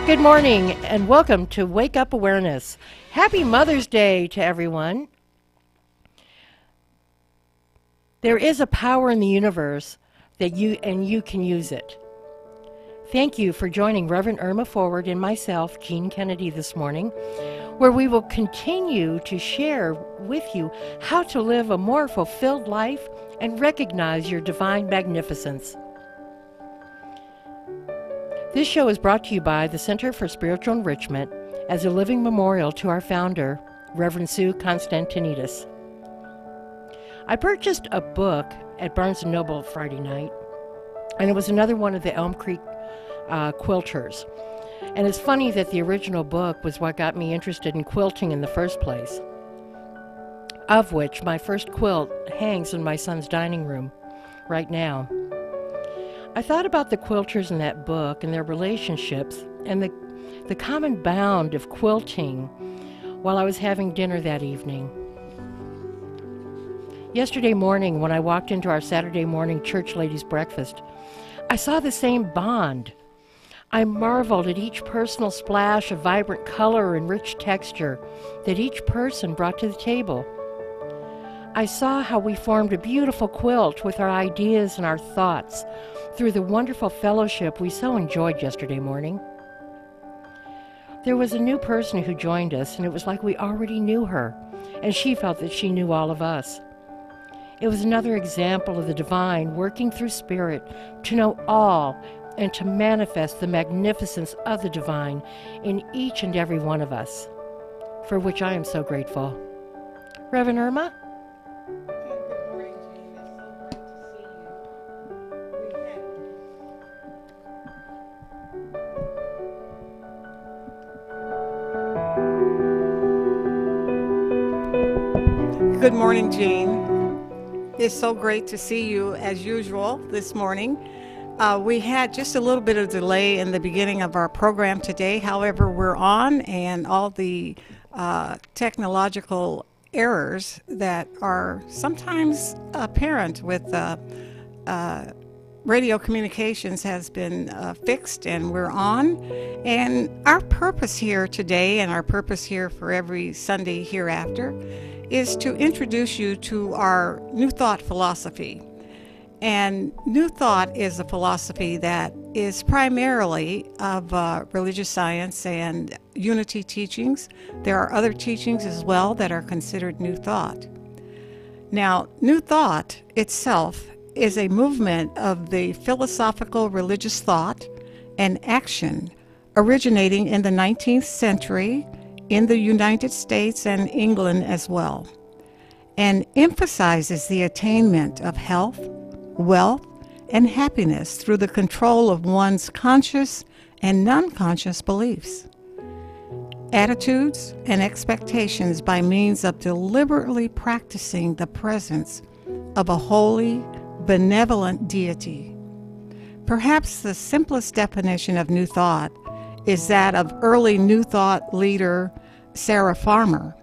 Good morning and welcome to Wake Up Awareness. Happy Mother's Day to everyone. There is a power in the universe that you can use it. Thank you for joining Reverend Irma Forward and myself, Jean Kennedy, this morning, where we will continue to share with you how to live a more fulfilled life and recognize your divine magnificence. This show is brought to you by the Center for Spiritual Enrichment as a living memorial to our founder, Reverend Sue Constantinidis. I purchased a book at Barnes & Noble Friday night, and it was another one of the Elm Creek quilters. And it's funny that the original book was what got me interested in quilting in the first place, of which my first quilt hangs in my son's dining room right now. I thought about the quilters in that book and their relationships and the common bound of quilting while I was having dinner that evening. Yesterday morning, when I walked into our Saturday morning church ladies' breakfast, I saw the same bond. I marveled at each personal splash of vibrant color and rich texture that each person brought to the table. I saw how we formed a beautiful quilt with our ideas and our thoughts through the wonderful fellowship we so enjoyed yesterday morning. There was a new person who joined us, and it was like we already knew her, and she felt that she knew all of us. It was another example of the divine working through spirit to know all and to manifest the magnificence of the divine in each and every one of us, for which I am so grateful. Reverend Irma? Good morning, Jean. It's so great to see you as usual this morning. We had just a little bit of delay in the beginning of our program today. However, we're on, and all the technological errors that are sometimes apparent with radio communications has been fixed, and we're on. And our purpose here today, and our purpose here for every Sunday hereafter, is to introduce you to our New Thought philosophy. And New Thought is a philosophy that is primarily of religious science and unity teachings. There are other teachings as well that are considered New Thought. Now, New Thought itself is a movement of the philosophical religious thought and action originating in the 19th century in the United States and England as well, and emphasizes the attainment of health, wealth, and happiness through the control of one's conscious and non-conscious beliefs, attitudes, and expectations by means of deliberately practicing the presence of a holy, benevolent deity. Perhaps the simplest definition of New Thought is that of early New Thought leader Sarah Farmer,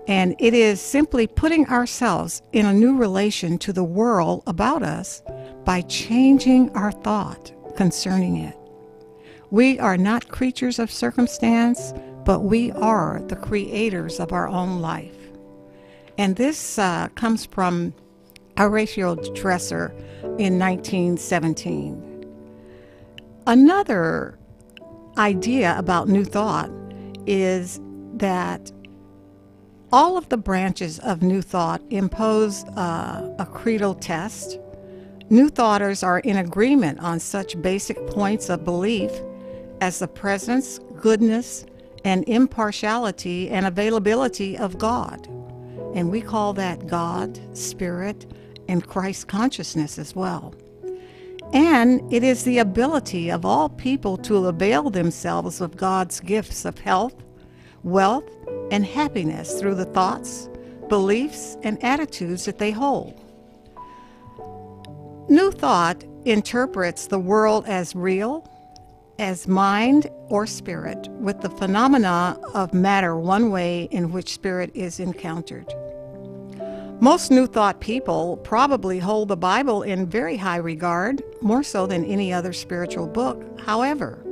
and it is simply putting ourselves in a new relation to the world about us by changing our thought concerning it. We are not creatures of circumstance, but we are the creators of our own life. And this comes from Horatio Dresser in 1917. Another idea about New Thought is that all of the branches of New Thought impose a creedal test. New Thoughters are in agreement on such basic points of belief as the presence, goodness, and impartiality and availability of God. And we call that God, Spirit, and Christ consciousness as well. And it is the ability of all people to avail themselves of God's gifts of health, wealth, and happiness through the thoughts, beliefs, and attitudes that they hold. New Thought interprets the world as real, as mind or spirit, with the phenomena of matter one way in which spirit is encountered. Most New Thought people probably hold the Bible in very high regard, more so than any other spiritual book. However,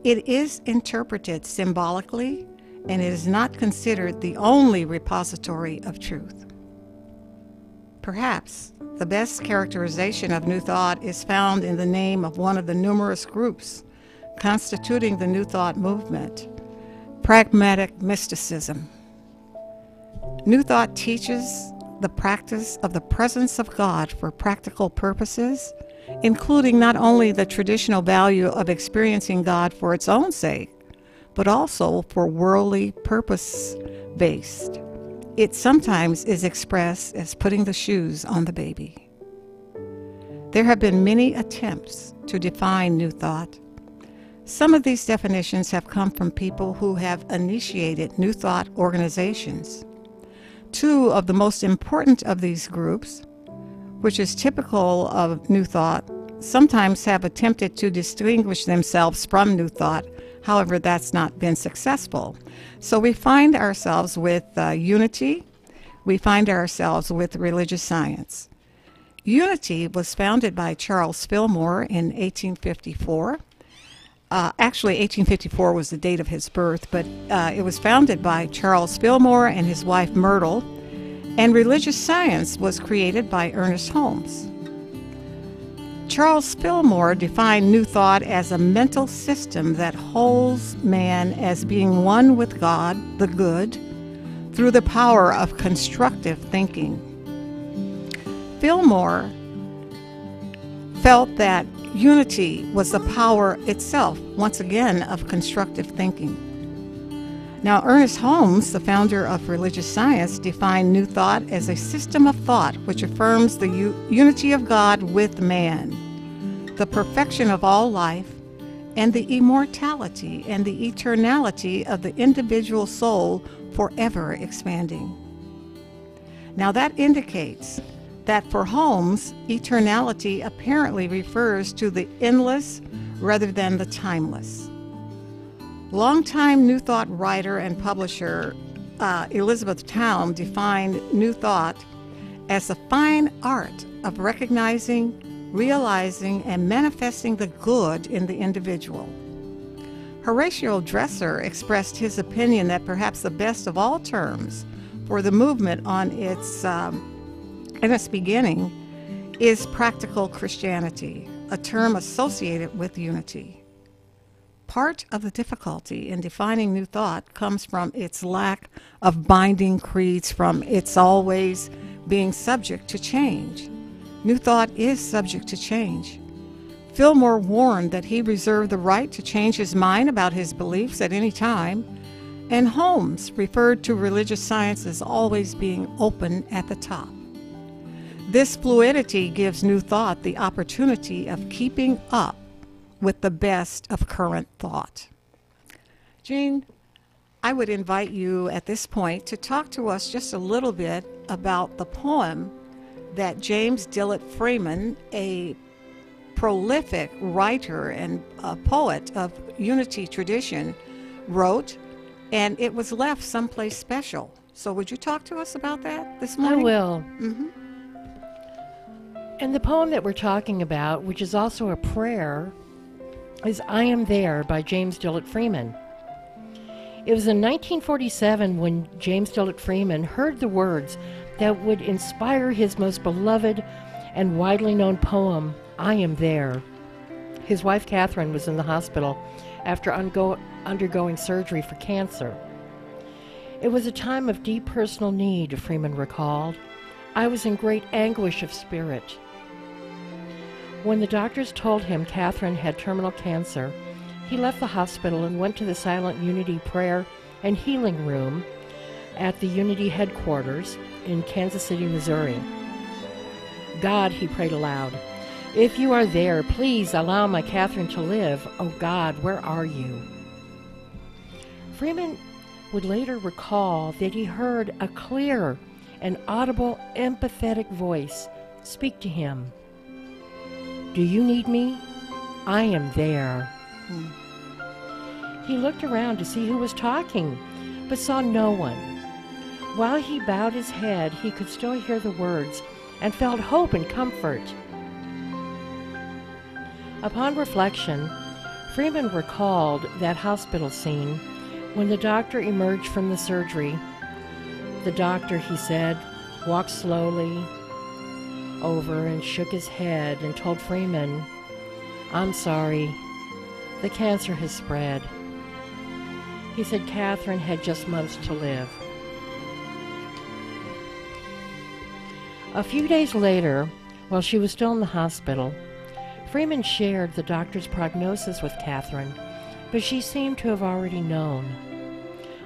It is interpreted symbolically, and it is not considered the only repository of truth. Perhaps the best characterization of New Thought is found in the name of one of the numerous groups constituting the New Thought movement: pragmatic mysticism. New Thought teaches the practice of the presence of God for practical purposes, including not only the traditional value of experiencing God for its own sake, but also for worldly purpose-based. It sometimes is expressed as putting the shoes on the baby. There have been many attempts to define New Thought. Some of these definitions have come from people who have initiated New Thought organizations. Two of the most important of these groups, which is typical of New Thought, sometimes have attempted to distinguish themselves from New Thought. However, that's not been successful. So we find ourselves with Unity. We find ourselves with religious science. Unity was founded by Charles Fillmore in 1854. Actually, 1854 was the date of his birth, but it was founded by Charles Fillmore and his wife Myrtle, and religious science was created by Ernest Holmes. Charles Fillmore defined New Thought as a mental system that holds man as being one with God, the good, through the power of constructive thinking. Fillmore felt that unity was the power itself, once again, of constructive thinking. Now, Ernest Holmes, the founder of religious science, defined New Thought as a system of thought which affirms the unity of God with man, the perfection of all life, and the immortality and the eternality of the individual soul forever expanding. Now, that indicates that for Holmes, eternality apparently refers to the endless rather than the timeless. Longtime New Thought writer and publisher Elizabeth Town defined New Thought as the fine art of recognizing, realizing, and manifesting the good in the individual. Horatio Dresser expressed his opinion that perhaps the best of all terms for the movement in its beginning is practical Christianity, a term associated with unity. Part of the difficulty in defining New Thought comes from its lack of binding creeds, from its always being subject to change. New Thought is subject to change. Fillmore warned that he reserved the right to change his mind about his beliefs at any time, and Holmes referred to religious science as always being open at the top. This fluidity gives New Thought the opportunity of keeping up with the best of current thought. Jean, I would invite you at this point to talk to us just a little bit about the poem that James Dillett Freeman, a prolific writer and a poet of Unity tradition, wrote, and it was left someplace special. So would you talk to us about that this morning? I will. Mm-hmm. And the poem that we're talking about, which is also a prayer, is I Am There by James Dillett Freeman. It was in 1947 when James Dillett Freeman heard the words that would inspire his most beloved and widely known poem, I Am There. His wife Catherine was in the hospital after undergoing surgery for cancer. It was a time of deep personal need, Freeman recalled. I was in great anguish of spirit. When the doctors told him Catherine had terminal cancer, he left the hospital and went to the Silent Unity Prayer and Healing Room at the Unity headquarters in Kansas City, Missouri. God, he prayed aloud, if you are there, please allow my Catherine to live. Oh God, where are you? Freeman would later recall that he heard a clear and audible, empathetic voice speak to him. Do you need me? I am there. He looked around to see who was talking, but saw no one. While he bowed his head, he could still hear the words and felt hope and comfort. Upon reflection, Freeman recalled that hospital scene when the doctor emerged from the surgery. The doctor, he said, walked slowly over and shook his head and told Freeman, "I'm sorry, the cancer has spread." He said Catherine had just months to live. A few days later, while she was still in the hospital, Freeman shared the doctor's prognosis with Catherine, but she seemed to have already known.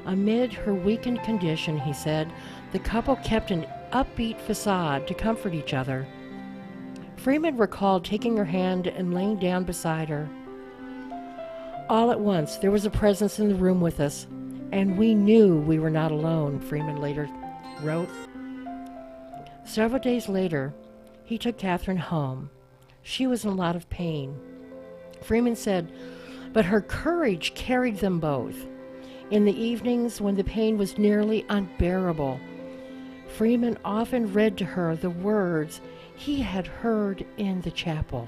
Amid her weakened condition, he said, the couple kept an upbeat facade to comfort each other. Freeman recalled taking her hand and laying down beside her. "All at once, there was a presence in the room with us, and we knew we were not alone," Freeman later wrote. Several days later, he took Catherine home. She was in a lot of pain. Freeman said, but her courage carried them both. In the evenings when the pain was nearly unbearable, Freeman often read to her the words he had heard in the chapel.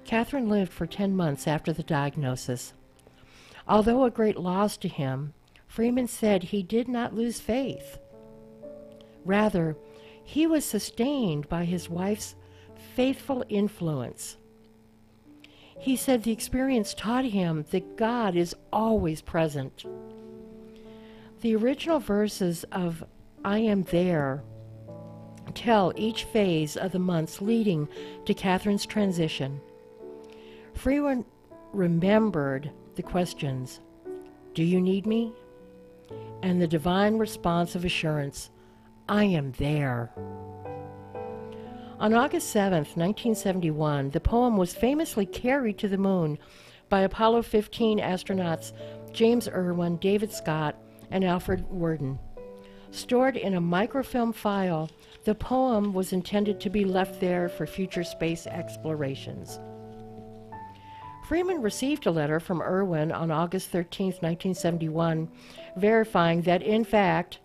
Catherine lived for 10 months after the diagnosis. Although a great loss to him, Freeman said he did not lose faith. Rather, he was sustained by his wife's faithful influence. He said the experience taught him that God is always present. The original verses of "I Am There" tell each phase of the months leading to Catherine's transition. Freeman remembered the questions, "Do you need me?" and the divine response of assurance, "I am there." On August 7th, 1971, the poem was famously carried to the moon by Apollo 15 astronauts James Irwin, David Scott, and Alfred Worden. Stored in a microfilm file, the poem was intended to be left there for future space explorations. Freeman received a letter from Irwin on August 13th, 1971, verifying that, in fact,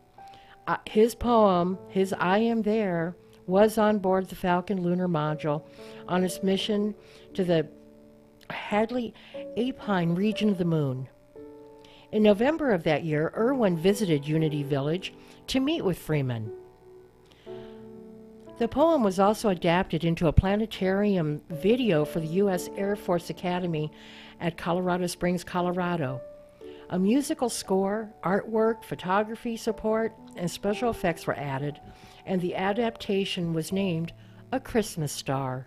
his poem, his "I Am There," was on board the Falcon lunar module on its mission to the Hadley-Apine region of the moon. In November of that year, Irwin visited Unity Village to meet with Freeman. The poem was also adapted into a planetarium video for the U.S. Air Force Academy at Colorado Springs, Colorado. A musical score, artwork, photography support, and special effects were added, and the adaptation was named A Christmas Star.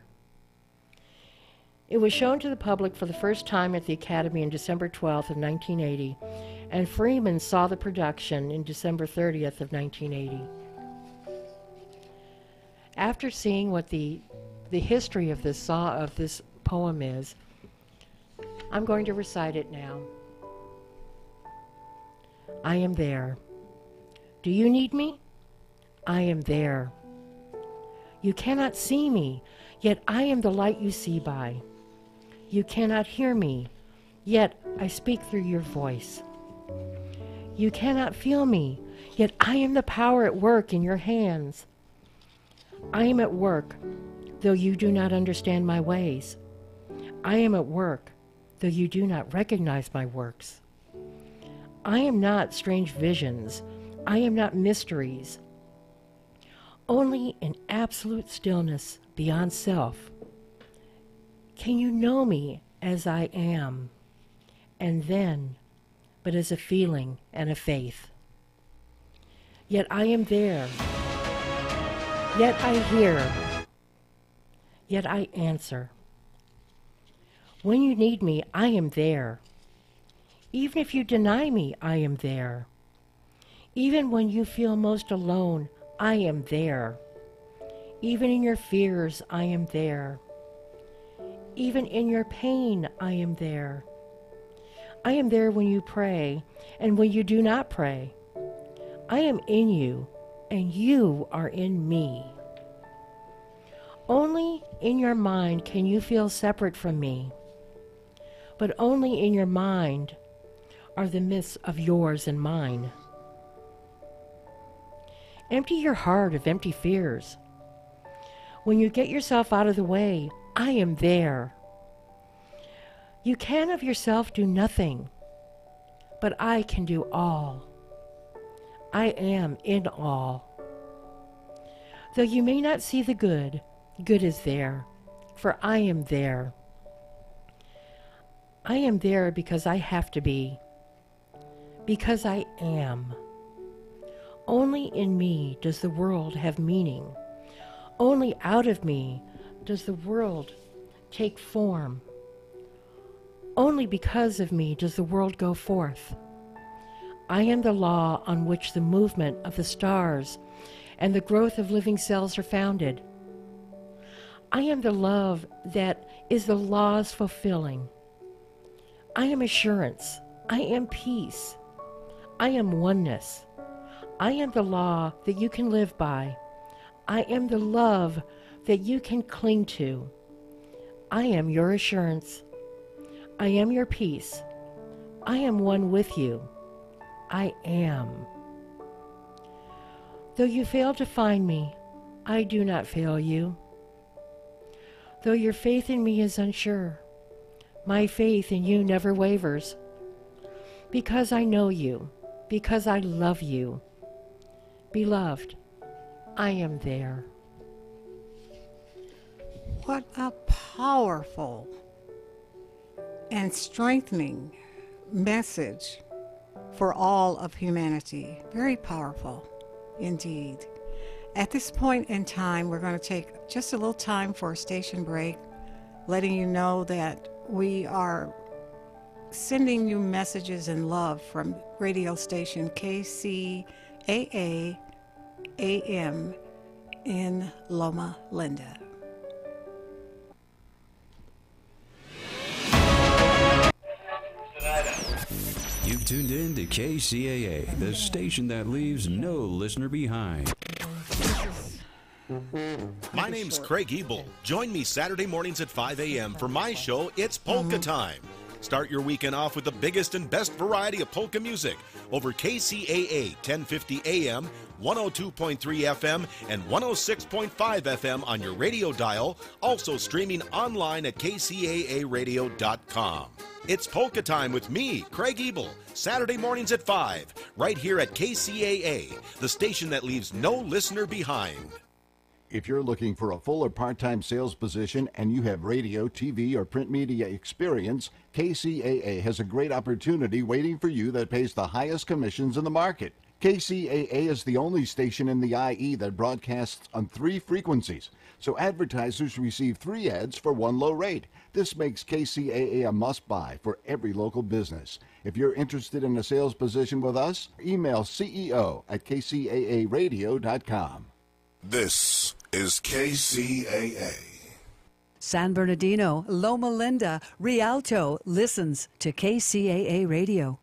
It was shown to the public for the first time at the Academy on December 12th of 1980, and Freeman saw the production in December 30th of 1980. After seeing what the history of this poem is, I'm going to recite it now. I am there. Do you need me? I am there. You cannot see me, yet I am the light you see by. You cannot hear me, yet I speak through your voice. You cannot feel me, yet I am the power at work in your hands. I am at work, though you do not understand my ways. I am at work, though you do not recognize my works. I am not strange visions. I am not mysteries. Only in absolute stillness beyond self can you know me as I am, and then but as a feeling and a faith. Yet I am there. Yet I hear. Yet I answer. When you need me, I am there. Even if you deny me, I am there. Even when you feel most alone, I am there. Even in your fears, I am there. Even in your pain, I am there. I am there when you pray and when you do not pray. I am in you, and you are in me. Only in your mind can you feel separate from me, but only in your mind are the myths of yours and mine. Empty your heart of empty fears. When you get yourself out of the way, I am there. You can of yourself do nothing, but I can do all. I am in all. Though you may not see the good, good is there, for I am there. I am there because I have to be, because I am. Only in me does the world have meaning. Only out of me does the world take form. Only because of me does the world go forth. I am the law on which the movement of the stars and the growth of living cells are founded. I am the love that is the laws fulfilling. I am assurance. I am peace. I am oneness. I am the law that you can live by. I am the love that you can cling to. I am your assurance. I am your peace. I am one with you. I am. Though you fail to find me, I do not fail you. Though your faith in me is unsure, my faith in you never wavers. Because I know you, because I love you. Beloved, I am there. What a powerful and strengthening message for all of humanity. Very powerful indeed. At this point in time, we're going to take just a little time for a station break, letting you know that we are sending you messages and love from radio station KCAA AM in Loma Linda. You've tuned in to KCAA, the station that leaves no listener behind. My name's Craig Ebel. Join me Saturday mornings at 5 a.m. for my show, It's Polka Time. Start your weekend off with the biggest and best variety of polka music over KCAA 1050 AM, 102.3 FM, and 106.5 FM on your radio dial, also streaming online at kcaaradio.com. It's Polka Time with me, Craig Ebel, Saturday mornings at 5, right here at KCAA, the station that leaves no listener behind. If you're looking for a full or part-time sales position and you have radio, TV, or print media experience, KCAA has a great opportunity waiting for you that pays the highest commissions in the market. KCAA is the only station in the IE that broadcasts on 3 frequencies, so advertisers receive 3 ads for 1 low rate. This makes KCAA a must-buy for every local business. If you're interested in a sales position with us, email CEO@kcaaradio.com. This is KCAA. San Bernardino, Loma Linda, Rialto listens to KCAA Radio.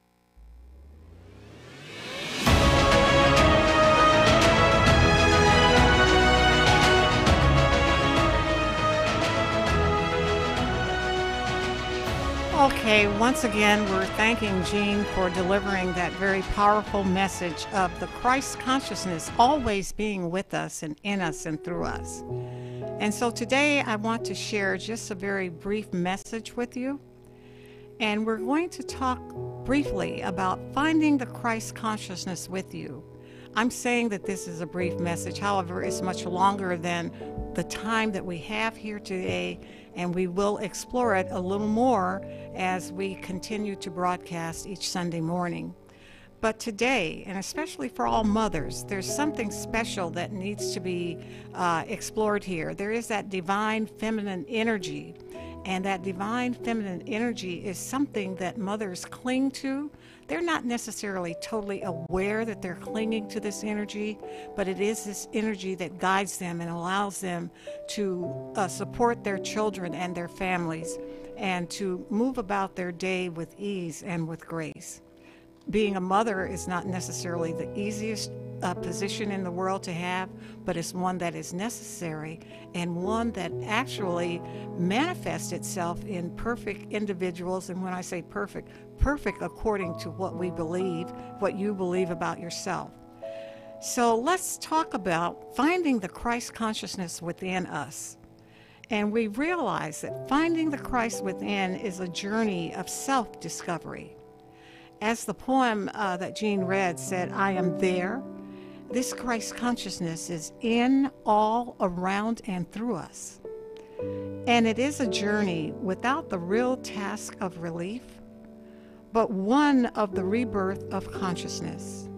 Okay, once again, we're thanking Jean for delivering that very powerful message of the Christ consciousness always being with us and in us and through us. And so today I want to share just a very brief message with you. And we're going to talk briefly about finding the Christ consciousness with you. I'm saying that this is a brief message, however, it's much longer than the time that we have here today, and we will explore it a little more as we continue to broadcast each Sunday morning. But today, and especially for all mothers, there's something special that needs to be explored here. There is that divine feminine energy, and that divine feminine energy is something that mothers cling to. They're not necessarily totally aware that they're clinging to this energy, but it is this energy that guides them and allows them to support their children and their families and to move about their day with ease and with grace. Being a mother is not necessarily the easiest position in the world to have, but it's one that is necessary and one that actually manifests itself in perfect individuals. And when I say perfect, perfect according to what we believe, what you believe about yourself. So let's talk about finding the Christ consciousness within us. And we realize that finding the Christ within is a journey of self-discovery. As the poem that Jean read said, I am there. This Christ consciousness is in, all, around, and through us. And it is a journey without the real task of relief, but one of the rebirth of consciousness.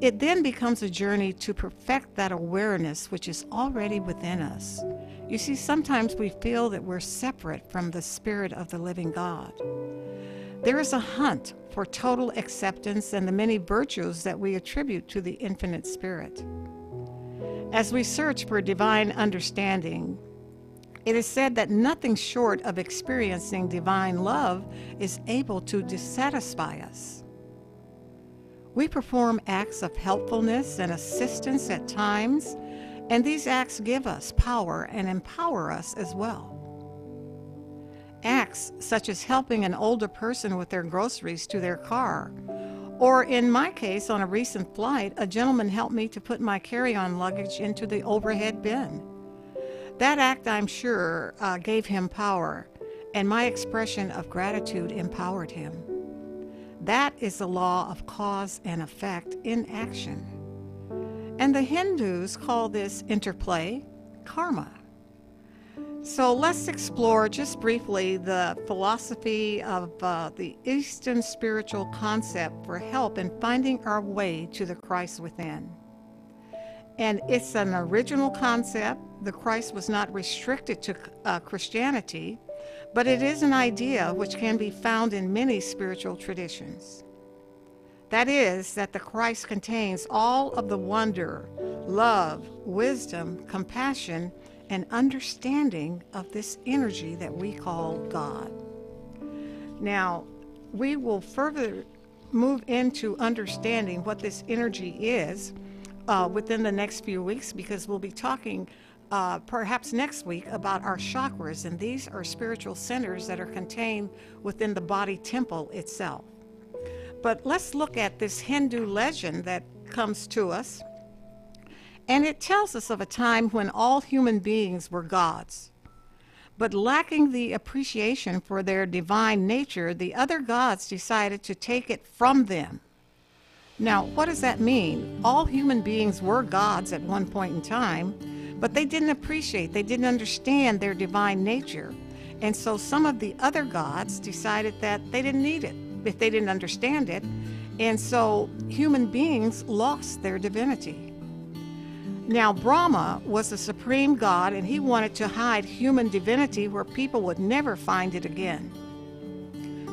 It then becomes a journey to perfect that awareness which is already within us. You see, sometimes we feel that we're separate from the Spirit of the living God. There is a hunt for total acceptance and the many virtues that we attribute to the infinite Spirit. As we search for divine understanding, it is said that nothing short of experiencing divine love is able to dissatisfy us. We perform acts of helpfulness and assistance at times, and these acts give us power and empower us as well. Acts such as helping an older person with their groceries to their car, or in my case, on a recent flight, a gentleman helped me to put my carry-on luggage into the overhead bin. That act, I'm sure, gave him power, and my expression of gratitude empowered him. That is the law of cause and effect in action. And the Hindus call this interplay karma. So let's explore just briefly the philosophy of the Eastern spiritual concept for help in finding our way to the Christ within. And it's an original concept. The Christ was not restricted to Christianity, but it is an idea which can be found in many spiritual traditions. That is, that the Christ contains all of the wonder, love, wisdom, compassion, and understanding of this energy that we call God. Now, we will further move into understanding what this energy is within the next few weeks, because we'll be talking perhaps next week about our chakras, and these are spiritual centers that are contained within the body temple itself. But let's look at this Hindu legend that comes to us, and it tells us of a time when all human beings were gods. But lacking the appreciation for their divine nature, the other gods decided to take it from them. Now, what does that mean? All human beings were gods at one point in time, but they didn't appreciate, they didn't understand their divine nature. And so some of the other gods decided that they didn't need it if they didn't understand it. And so human beings lost their divinity. Now, Brahma was the supreme god, and he wanted to hide human divinity where people would never find it again.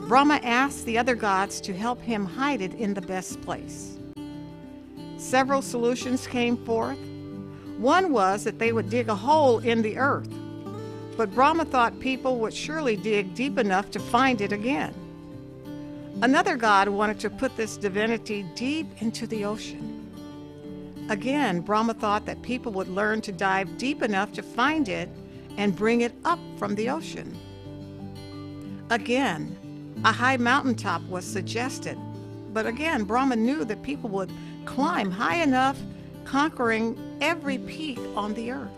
Brahma asked the other gods to help him hide it in the best place. Several solutions came forth. One was that they would dig a hole in the earth, but Brahma thought people would surely dig deep enough to find it again. Another god wanted to put this divinity deep into the ocean. Again, Brahma thought that people would learn to dive deep enough to find it and bring it up from the ocean. Again, a high mountaintop was suggested, but again, Brahma knew that people would climb high enough, conquering every peak on the earth.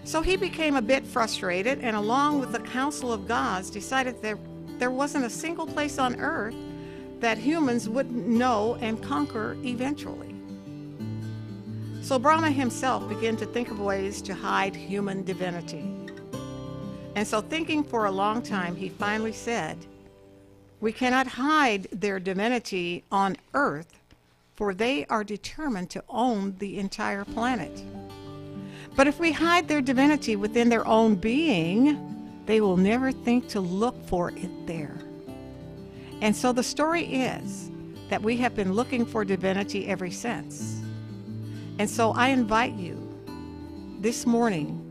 So he became a bit frustrated, and along with the council of gods, decided that there wasn't a single place on earth that humans wouldn't know and conquer eventually. So Brahma himself began to think of ways to hide human divinity. And so, thinking for a long time, he finally said, "We cannot hide their divinity on earth, for they are determined to own the entire planet. But if we hide their divinity within their own being, they will never think to look for it there." And so the story is that we have been looking for divinity ever since. And so I invite you this morning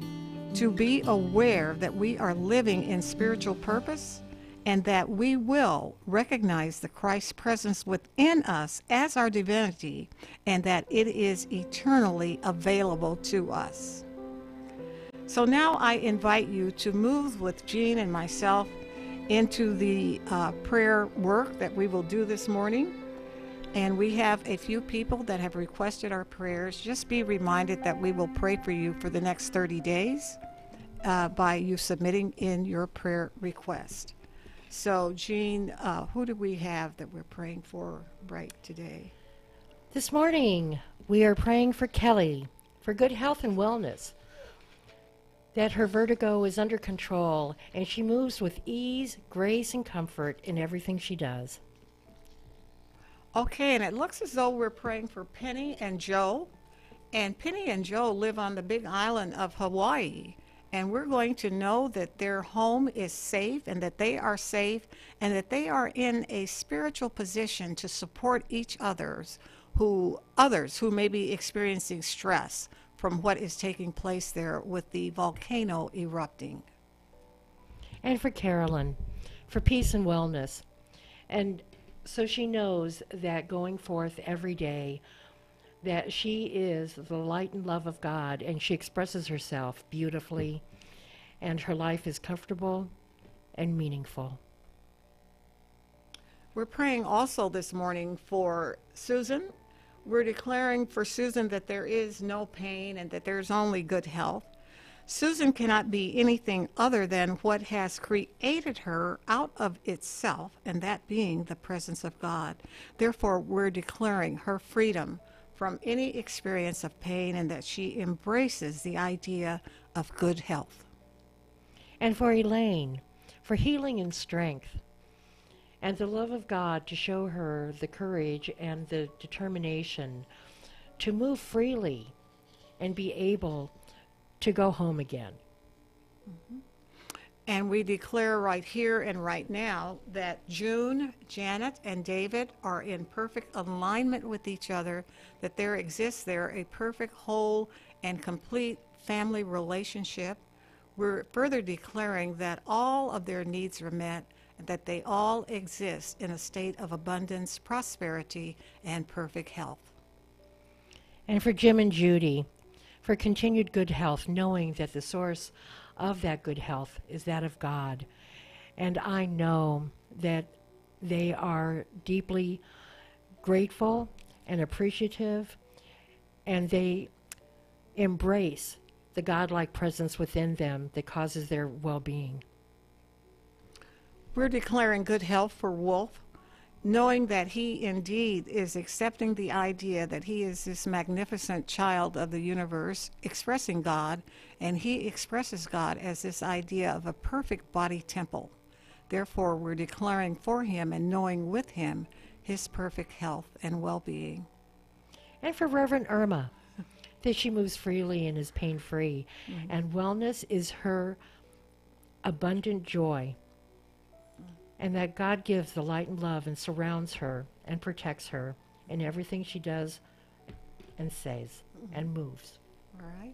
to be aware that we are living in spiritual purpose, and that we will recognize the Christ's presence within us as our divinity, and that it is eternally available to us. So now I invite you to move with Jean and myself into the prayer work that we will do this morning. And we have a few people that have requested our prayers. Just be reminded that we will pray for you for the next 30 days by you submitting in your prayer request. So, Jean, who do we have that we're praying for right today? This morning, we are praying for Kelly for good health and wellness, that her vertigo is under control and she moves with ease, grace, and comfort in everything she does. Okay, and it looks as though we're praying for Penny and Joe. And Penny and Joe live on the big island of Hawaii. And we're going to know that their home is safe and that they are safe and that they are in a spiritual position to support others who may be experiencing stress from what is taking place there with the volcano erupting. And for Carolyn, for peace and wellness. And so she knows that going forth every day, that she is the light and love of God, and she expresses herself beautifully, and her life is comfortable and meaningful. We're praying also this morning for Susan. We're declaring for Susan that there is no pain and that there's only good health. Susan cannot be anything other than what has created her out of itself, and that being the presence of God. Therefore, we're declaring her freedom from any experience of pain and that she embraces the idea of good health. And for Elaine, for healing and strength, and the love of God to show her the courage and the determination to move freely and be able to go home again. Mm-hmm. And we declare right here and right now that June, Janet, and David are in perfect alignment with each other, that there exists there a perfect whole and complete family relationship. We're further declaring that all of their needs are met, and that they all exist in a state of abundance, prosperity, and perfect health. And for Jim and Judy, for continued good health, knowing that the source of that good health is that of God. And I know that they are deeply grateful and appreciative, and they embrace the godlike presence within them that causes their well-being. We're declaring good health for Wolf, knowing that he indeed is accepting the idea that he is this magnificent child of the universe, expressing God, and he expresses God as this idea of a perfect body temple. Therefore, we're declaring for him and knowing with him his perfect health and well-being. And for Reverend Irma, that she moves freely and is pain-free, and wellness is her abundant joy, and that God gives the light and love and surrounds her and protects her in everything she does and says and moves. All right.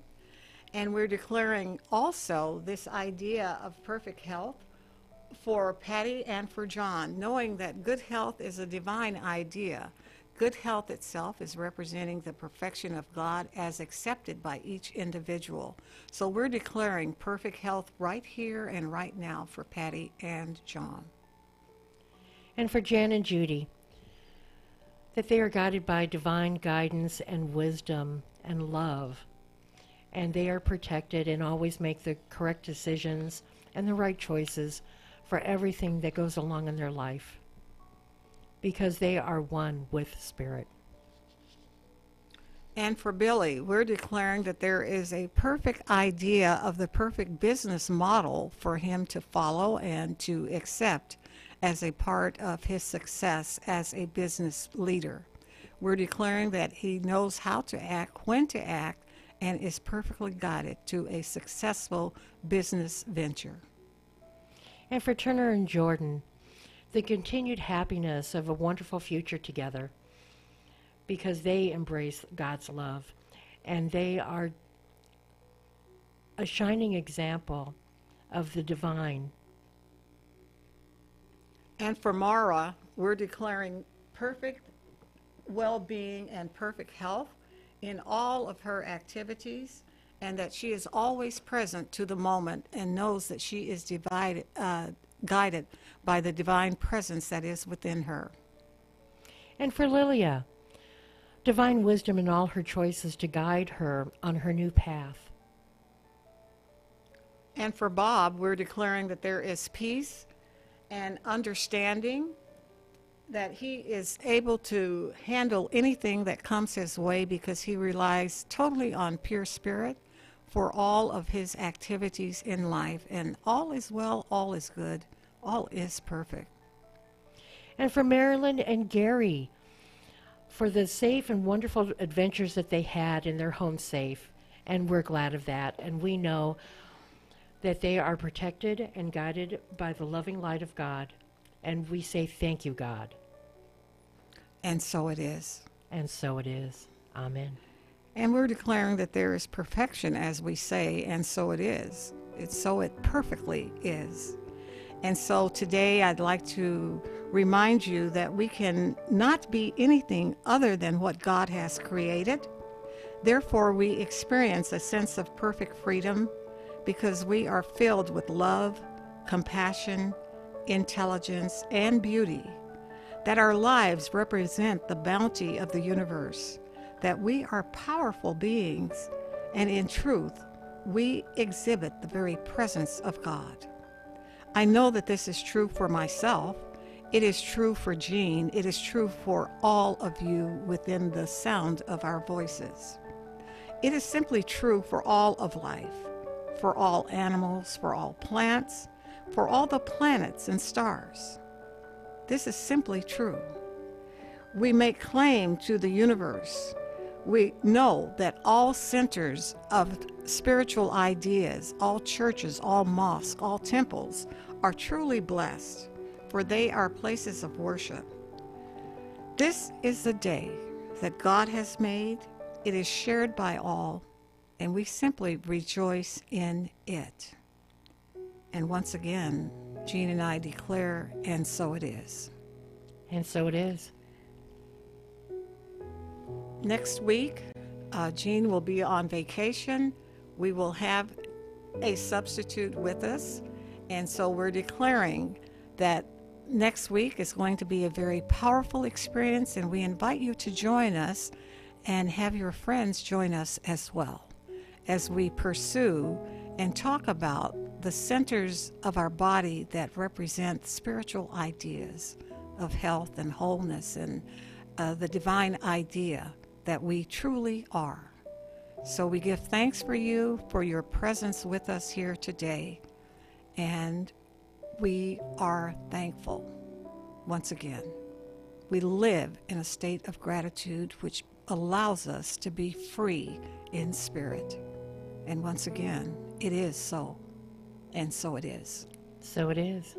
And we're declaring also this idea of perfect health for Patty and for John, knowing that good health is a divine idea. Good health itself is representing the perfection of God as accepted by each individual. So we're declaring perfect health right here and right now for Patty and John. And for Jan and Judy, that they are guided by divine guidance and wisdom and love, and they are protected and always make the correct decisions and the right choices for everything that goes along in their life, because they are one with Spirit. And for Billy, we're declaring that there is a perfect idea of the perfect business model for him to follow and to accept as a part of his success as a business leader. We're declaring that he knows how to act, when to act, and is perfectly guided to a successful business venture. And for Turner and Jordan, the continued happiness of a wonderful future together, because they embrace God's love, and they are a shining example of the divine. And for Mara, we're declaring perfect well-being and perfect health in all of her activities, and that she is always present to the moment and knows that she is guided by the divine presence that is within her. And for Lilia, divine wisdom in all her choices to guide her on her new path. And for Bob, we're declaring that there is peace and understanding, that he is able to handle anything that comes his way because he relies totally on pure spirit for all of his activities in life. And all is well, all is good, all is perfect. And for Marilyn and Gary, for the safe and wonderful adventures that they had in their home safe. And we're glad of that. And we know that they are protected and guided by the loving light of God. And we say thank you, God. And so it is. And so it is. Amen. And we're declaring that there is perfection, as we say, and so it is. It's so it perfectly is. And so today I'd like to remind you that we can not be anything other than what God has created. Therefore, we experience a sense of perfect freedom because we are filled with love, compassion, intelligence, and beauty, that our lives represent the bounty of the universe, that we are powerful beings, and in truth, we exhibit the very presence of God. I know that this is true for myself. It is true for Jean. It is true for all of you within the sound of our voices. It is simply true for all of life, for all animals, for all plants, for all the planets and stars. This is simply true. We make claim to the universe. We know that all centers of spiritual ideas, all churches, all mosques, all temples are truly blessed, for they are places of worship. This is the day that God has made. It is shared by all, and we simply rejoice in it. And once again, Jean and I declare, and so it is. And so it is. Next week, Jean will be on vacation. We will have a substitute with us. And so we're declaring that next week is going to be a very powerful experience, and we invite you to join us and have your friends join us as well as we pursue and talk about the centers of our body that represent spiritual ideas of health and wholeness and the divine idea that we truly are. So we give thanks for you, for your presence with us here today, and we are thankful once again. We live in a state of gratitude which allows us to be free in spirit. And once again, it is so, and so it is. So it is.